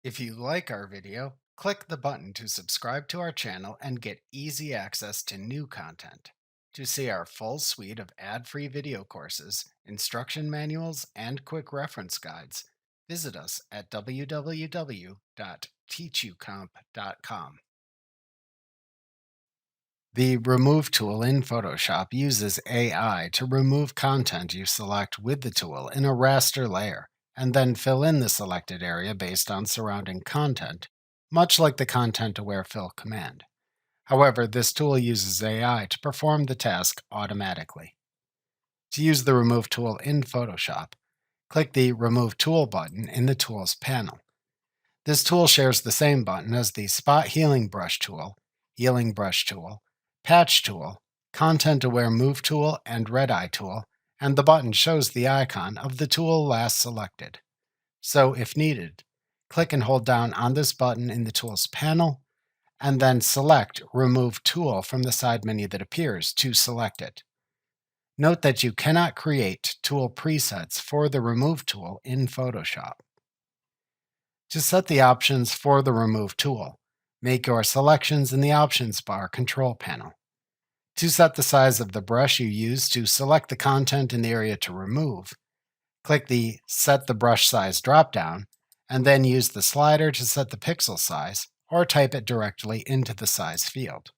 If you like our video, click the button to subscribe to our channel and get easy access to new content. To see our full suite of ad-free video courses, instruction manuals, and quick reference guides, visit us at www.teachucomp.com. The Remove tool in Photoshop uses AI to remove content you select with the tool in a raster layer, and then fill in the selected area based on surrounding content, much like the Content Aware Fill command. However, this tool uses AI to perform the task automatically. To use the Remove tool in Photoshop, click the Remove Tool button in the Tools panel. This tool shares the same button as the Spot Healing Brush Tool, Patch Tool, Content Aware Move Tool, and Red Eye Tool, and the button shows the icon of the tool last selected. So, if needed, click and hold down on this button in the Tools panel, and then select Remove Tool from the side menu that appears to select it. Note that you cannot create tool presets for the Remove tool in Photoshop. To set the options for the Remove tool, make your selections in the Options bar control panel. To set the size of the brush you use to select the content in the area to remove, click the Set the Brush Size dropdown, and then use the slider to set the pixel size, or type it directly into the size field.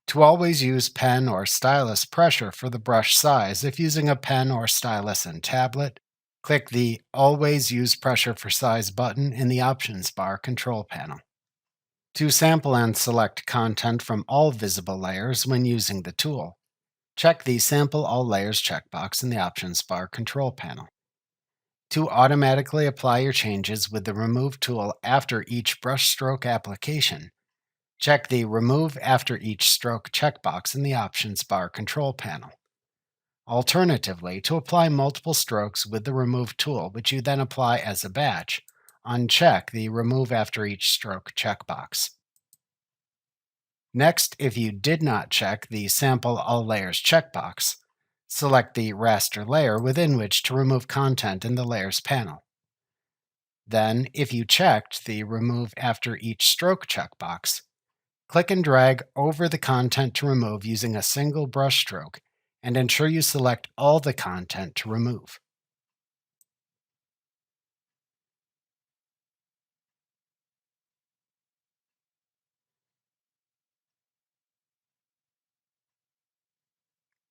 To always use pen or stylus pressure for the brush size if using a pen or stylus and tablet, click the Always Use Pressure for Size button in the Options bar control panel. To sample and select content from all visible layers when using the tool, check the Sample All Layers checkbox in the Options bar control panel. To automatically apply your changes with the Remove tool after each brushstroke application, check the Remove After Each Stroke checkbox in the Options bar control panel. Alternatively, to apply multiple strokes with the Remove tool, which you then apply as a batch, uncheck the Remove After Each Stroke checkbox. Next, if you did not check the Sample All Layers checkbox, select the raster layer within which to remove content in the Layers panel. Then, if you checked the Remove After Each Stroke checkbox, click and drag over the content to remove using a single brush stroke, and ensure you select all the content to remove.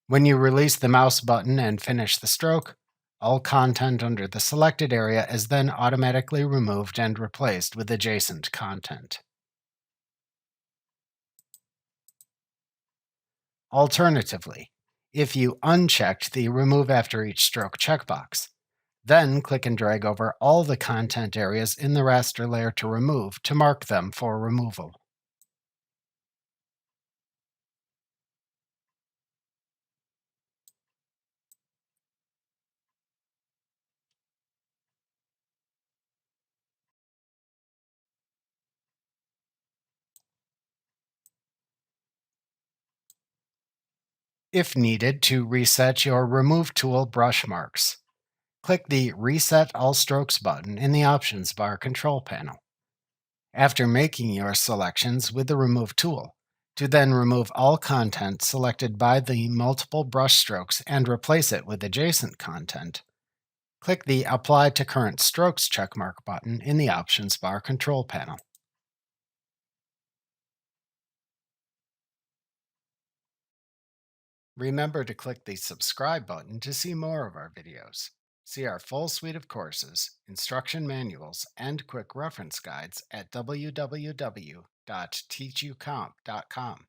When you release the mouse button and finish the stroke, all content under the selected area is then automatically removed and replaced with adjacent content. Alternatively, if you unchecked the Remove After Each Stroke checkbox, then click and drag over all the content areas in the raster layer to remove to mark them for removal. If needed to reset your Remove tool brush marks, click the Reset All Strokes button in the Options bar control panel. After making your selections with the Remove tool, to then remove all content selected by the multiple brush strokes and replace it with adjacent content, click the Apply to Current Strokes checkmark button in the Options bar control panel. Remember to click the subscribe button to see more of our videos. See our full suite of courses, instruction manuals, and quick reference guides at www.teachucomp.com.